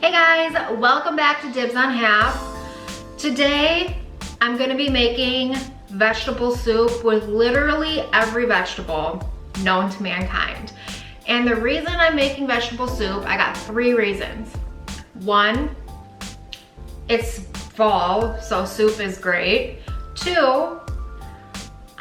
Hey guys, welcome back to Dibs on Half. Today, I'm gonna be making vegetable soup with literally every vegetable known to mankind. And the reason I'm making vegetable soup, I got 3 reasons. 1, it's fall, so soup is great. 2,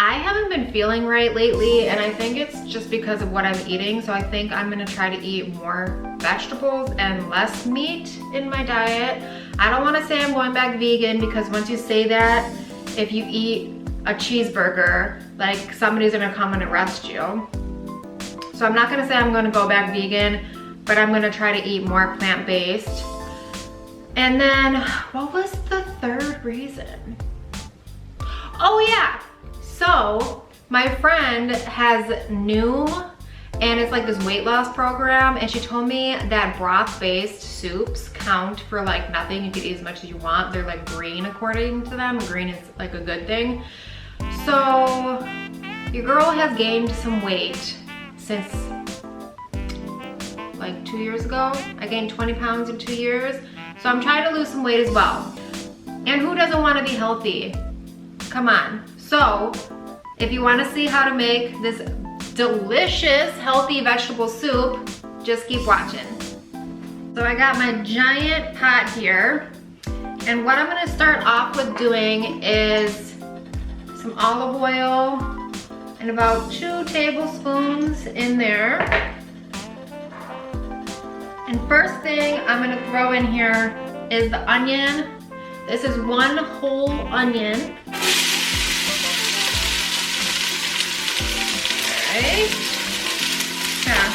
I haven't been feeling right lately, and I think it's just because of what I'm eating, so I think I'm gonna try to eat more vegetables and less meat in my diet. I don't wanna say I'm going back vegan, because once you say that, if you eat a cheeseburger, like somebody's gonna come and arrest you. So I'm not gonna say I'm gonna go back vegan, but I'm gonna try to eat more plant-based. And then, what was the 3rd reason? Oh yeah. So, my friend has Noom, and it's like this weight loss program, and she told me that broth-based soups count for like nothing. You can eat as much as you want. They're like green according to them. Green is like a good thing. So, your girl has gained some weight since like 2 years ago. I gained 20 pounds in 2 years. So I'm trying to lose some weight as well. And who doesn't want to be healthy? Come on. So, if you want to see how to make this delicious, healthy vegetable soup, just keep watching. So I got my giant pot here, and what I'm going to start off with doing is some olive oil and about 2 tablespoons in there. And first thing I'm going to throw in here is the onion. This is 1 whole onion. Okay. Yeah.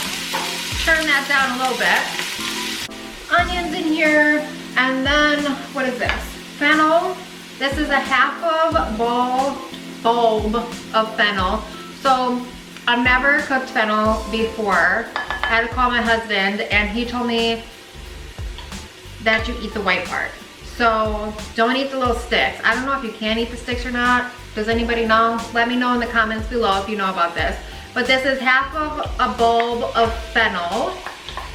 Turn that down a little bit. Onions in here, and then what is this? Fennel. This is a half of bulb of fennel. So I've never cooked fennel before. I had to call my husband, and he told me that you eat the white part. So don't eat the little sticks. I don't know if you can eat the sticks or not. Does anybody know? Let me know in the comments below if you know about this. But this is half of a bulb of fennel.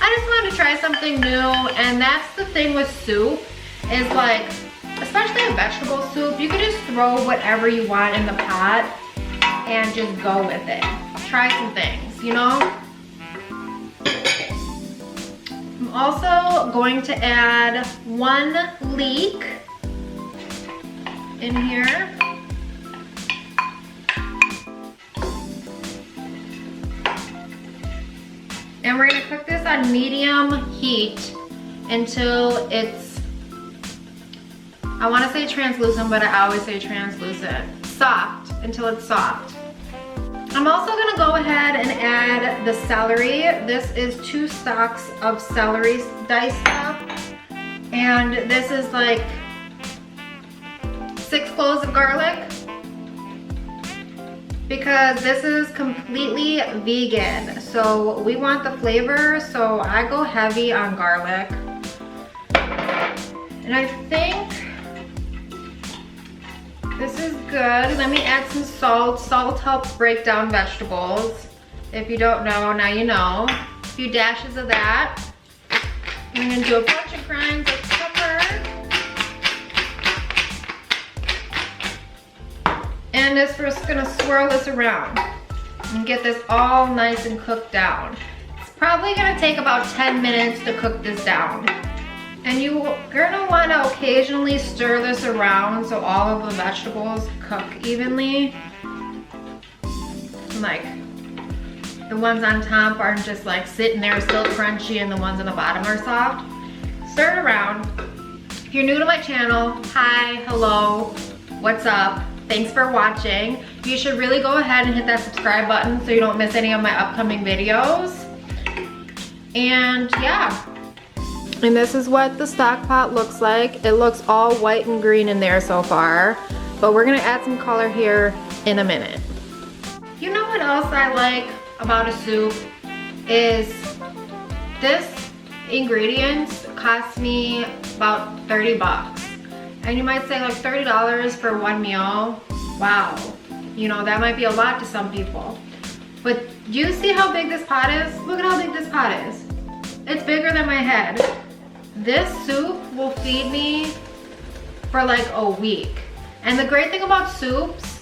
I just wanted to try something new, and that's the thing with soup, is like, especially a vegetable soup, you can just throw whatever you want in the pot and just go with it. Try some things, you know? I'm also going to add 1 leek in here. And we're gonna cook this on medium heat until it's, I wanna say translucent, but I always say translucent. Soft, until it's soft. I'm also gonna go ahead and add the celery. This is 2 stalks of celery diced up. And this is like 6 cloves of garlic, because this is completely vegan. So we want the flavor, so I go heavy on garlic. And I think this is good. Let me add some salt. Salt helps break down vegetables. If you don't know, now you know. A few dashes of that. I'm gonna do a bunch of grinds of pepper. And we're just gonna swirl this around and get this all nice and cooked down. It's probably gonna take about 10 minutes to cook this down. And you're gonna wanna occasionally stir this around so all of the vegetables cook evenly. Like, the ones on top aren't just like sitting there still crunchy, and the ones on the bottom are soft. Stir it around. If you're new to my channel, hi, hello, what's up? Thanks for watching. You should really go ahead and hit that subscribe button so you don't miss any of my upcoming videos. And yeah. And this is what the stock pot looks like. It looks all white and green in there so far, but we're gonna add some color here in a minute. You know what else I like about a soup is this ingredients cost me about 30 bucks. And you might say like $30 for 1 meal. Wow, you know, that might be a lot to some people. But do you see how big this pot is? Look at how big this pot is. It's bigger than my head. This soup will feed me for like a week. And the great thing about soups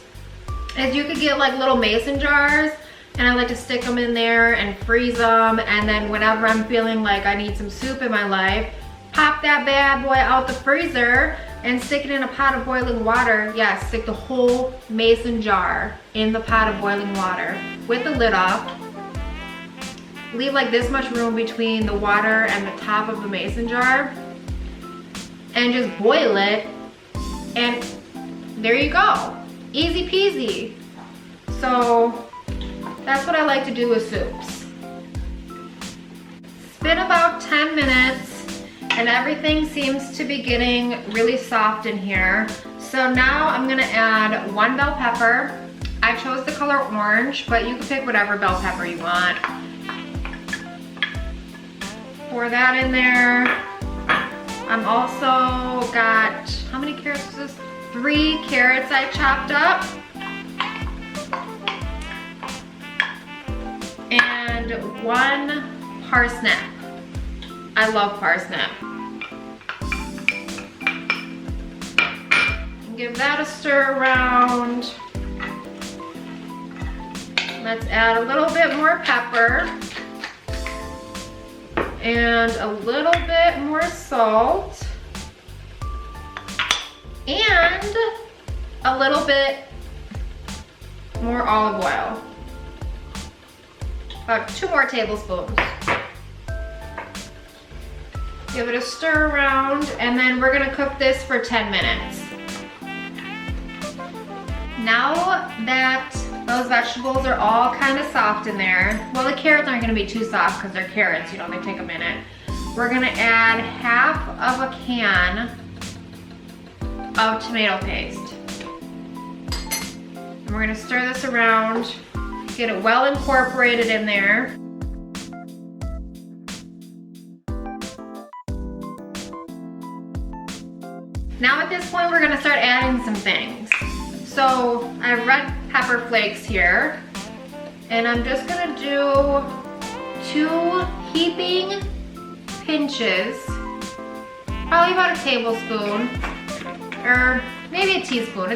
is you could get like little mason jars, and I like to stick them in there and freeze them, and then whenever I'm feeling like I need some soup in my life, pop that bad boy out the freezer and stick it in a pot of boiling water. Yeah, stick the whole mason jar in the pot of boiling water with the lid off. Leave like this much room between the water and the top of the mason jar, and just boil it, and there you go. Easy peasy. So that's what I like to do with soups. It's been about 10 minutes and everything seems to be getting really soft in here. So now I'm gonna add 1 bell pepper. I chose the color orange, but you can pick whatever bell pepper you want. Pour that in there. I'm also got, how many carrots is this? 3 carrots I chopped up. And 1 parsnip. I love parsnip. Give that a stir around. Let's add a little bit more pepper and a little bit more salt and a little bit more olive oil. About 2 more tablespoons. Give it a stir around, and then we're gonna cook this for 10 minutes. Now that those vegetables are all kind of soft in there, well, the carrots aren't gonna be too soft because they're carrots, you know, they take a minute. We're gonna add half of a can of tomato paste. And we're gonna stir this around, get it well incorporated in there. Now at this point, we're gonna start adding some things. So I have red pepper flakes here, and I'm just gonna do 2 heaping pinches, probably about a tablespoon, or maybe a teaspoon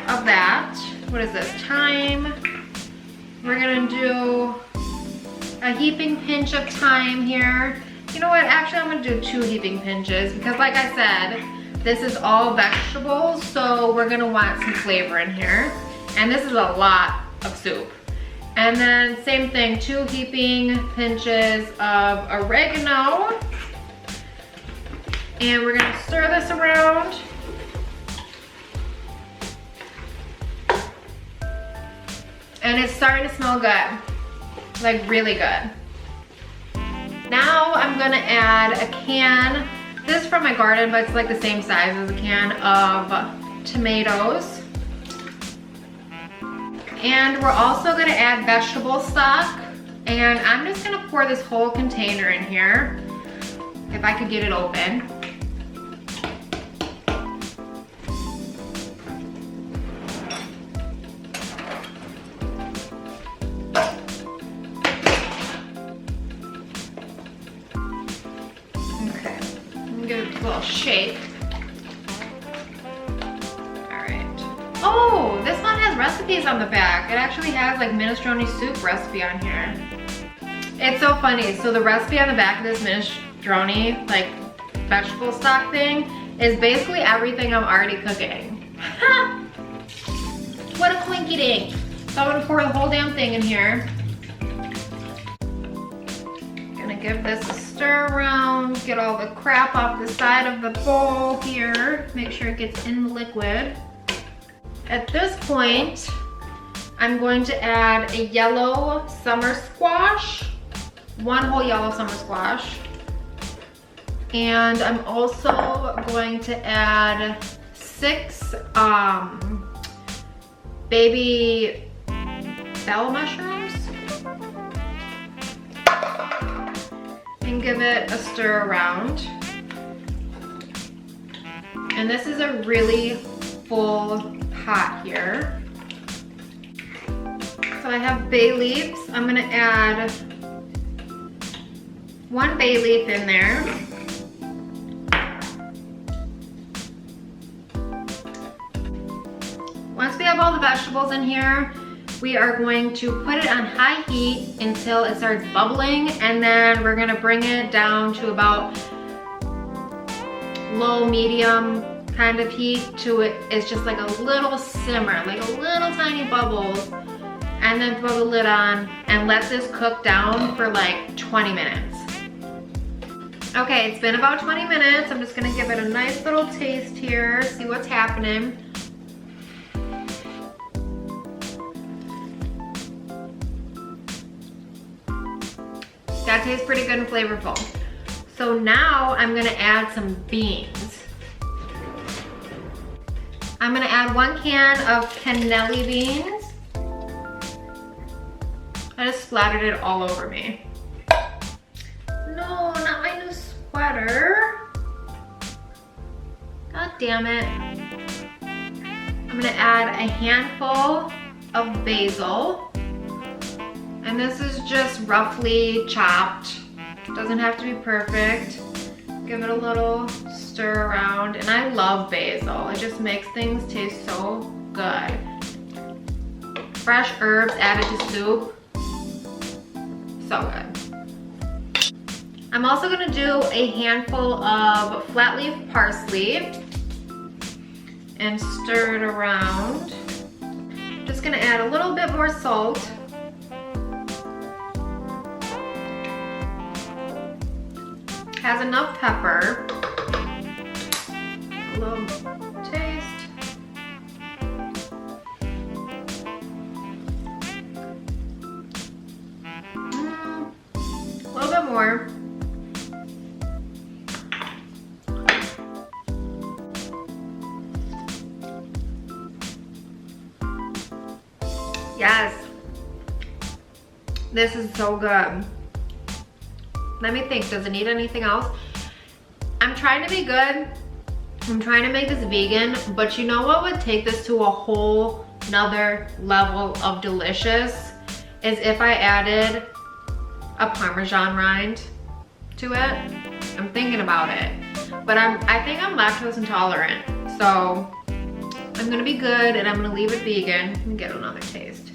of that. What is this, thyme? We're gonna do a heaping pinch of thyme here. You know what, actually I'm gonna do 2 heaping pinches because like I said, this is all vegetables, so we're gonna want some flavor in here. And this is a lot of soup. And then same thing, 2 heaping pinches of oregano. And we're gonna stir this around. And it's starting to smell good, like really good. Now I'm gonna add a can, this is from my garden, but it's like the same size as a can of tomatoes. And we're also gonna add vegetable stock. And I'm just gonna pour this whole container in here, if I could get it open. Give it a little shake. Alright. Oh, this one has recipes on the back. It actually has like minestrone soup recipe on here. It's so funny. So the recipe on the back of this minestrone, like vegetable stock thing, is basically everything I'm already cooking. What a quinky dink. So I'm gonna pour the whole damn thing in here. Give this a stir around, get all the crap off the side of the bowl here. Make sure it gets in the liquid. At this point, I'm going to add a yellow summer squash, 1 whole yellow summer squash. And I'm also going to add 6 baby bell mushrooms. And give it a stir around. And this is a really full pot here. So I have bay leaves. I'm gonna add 1 bay leaf in there. Once we have all the vegetables in here, we are going to put it on high heat until it starts bubbling, and then we're gonna bring it down to about low medium kind of heat to it's just like a little simmer, like a little tiny bubbles, and then throw the lid on and let this cook down for like 20 minutes. Okay, it's been about 20 minutes. I'm just gonna give it a nice little taste here, see what's happening. That tastes pretty good and flavorful. So now I'm gonna add some beans. I'm gonna add 1 can of cannellini beans. I just splattered it all over me. No, not my new sweater. God damn it. I'm gonna add a handful of basil. And this is just roughly chopped. Doesn't have to be perfect. Give it a little stir around. And I love basil. It just makes things taste so good. Fresh herbs added to soup. So good. I'm also gonna do a handful of flat leaf parsley and stir it around. Just gonna add a little bit more salt. Has enough pepper, a little taste. A little bit more. Yes, this is so good. Let me think, does it need anything else? I'm trying to be good. I'm trying to make this vegan, but you know what would take this to a whole nother level of delicious is if I added a parmesan rind to it. I'm thinking about it, but I think I'm lactose intolerant, so I'm gonna be good and I'm gonna leave it vegan and get another taste.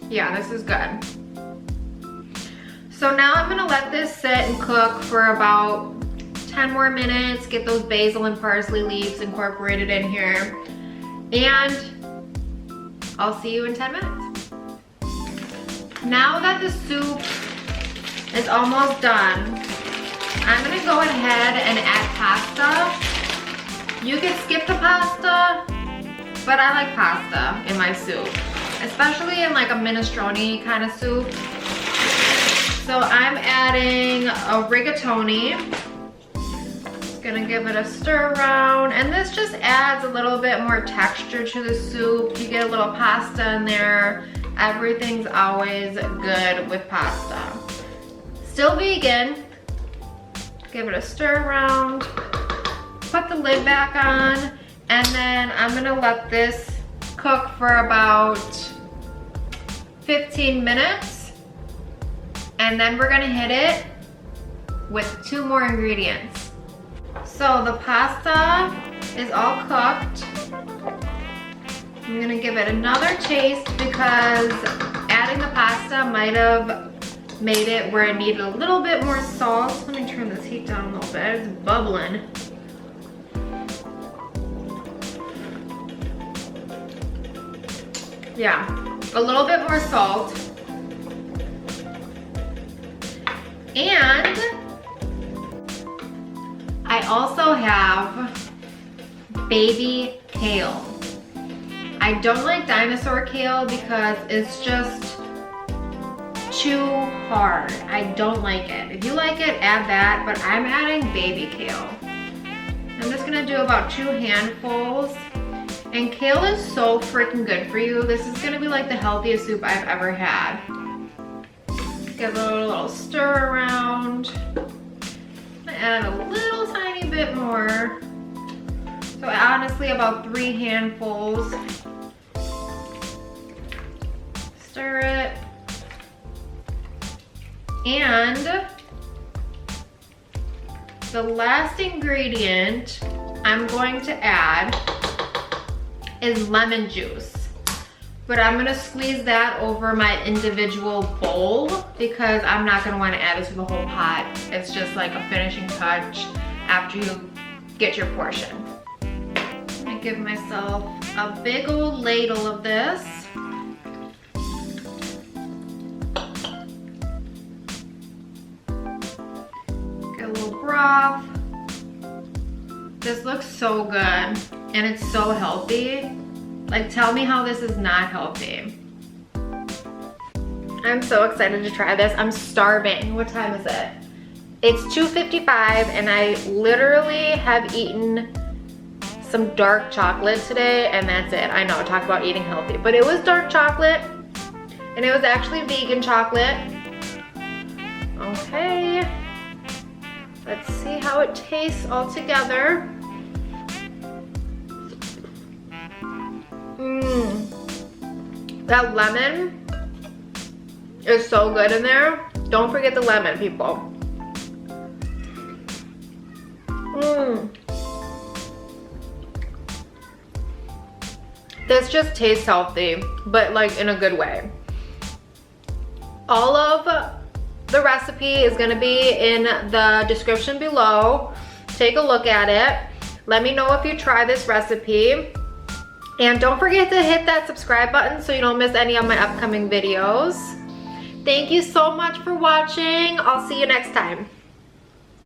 Yeah, this is good. So now I'm gonna let this sit and cook for about 10 more minutes, get those basil and parsley leaves incorporated in here, and I'll see you in 10 minutes. Now that the soup is almost done, I'm gonna go ahead and add pasta. You can skip the pasta, but I like pasta in my soup, especially in like a minestrone kind of soup. So I'm adding a rigatoni. Gonna give it a stir around, and this just adds a little bit more texture to the soup. You get a little pasta in there. Everything's always good with pasta. Still vegan. Give it a stir around. Put the lid back on, and then I'm gonna let this cook for about 15 minutes, and then we're gonna hit it with 2 more ingredients. So the pasta is all cooked. I'm gonna give it another taste because adding the pasta might have made it where it needed a little bit more salt. Let me turn this heat down a little bit, it's bubbling. Yeah, a little bit more salt. And I also have baby kale. I don't like dinosaur kale because it's just too hard. I don't like it. If you like it, add that, but I'm adding baby kale. I'm just gonna do about 2 handfuls. And kale is so freaking good for you. This is gonna be like the healthiest soup I've ever had. Give it a little stir around. Add a little tiny bit more. So honestly, about 3 handfuls. Stir it. And the last ingredient I'm going to add is lemon juice. But I'm gonna squeeze that over my individual bowl because I'm not gonna wanna add it to the whole pot. It's just like a finishing touch after you get your portion. I'm gonna give myself a big old ladle of this. Get a little broth. This looks so good and it's so healthy. Like, tell me how this is not healthy. I'm so excited to try this. I'm starving. What time is it? It's 2:55 and I literally have eaten some dark chocolate today and that's it. I know, talk about eating healthy, but it was dark chocolate and it was actually vegan chocolate. Okay, let's see how it tastes all together. That lemon is so good in there. Don't forget the lemon, people. This just tastes healthy, but like in a good way. All of the recipe is gonna be in the description below. Take a look at it. Let me know if you try this recipe. And don't forget to hit that subscribe button so you don't miss any of my upcoming videos. Thank you so much for watching. I'll see you next time.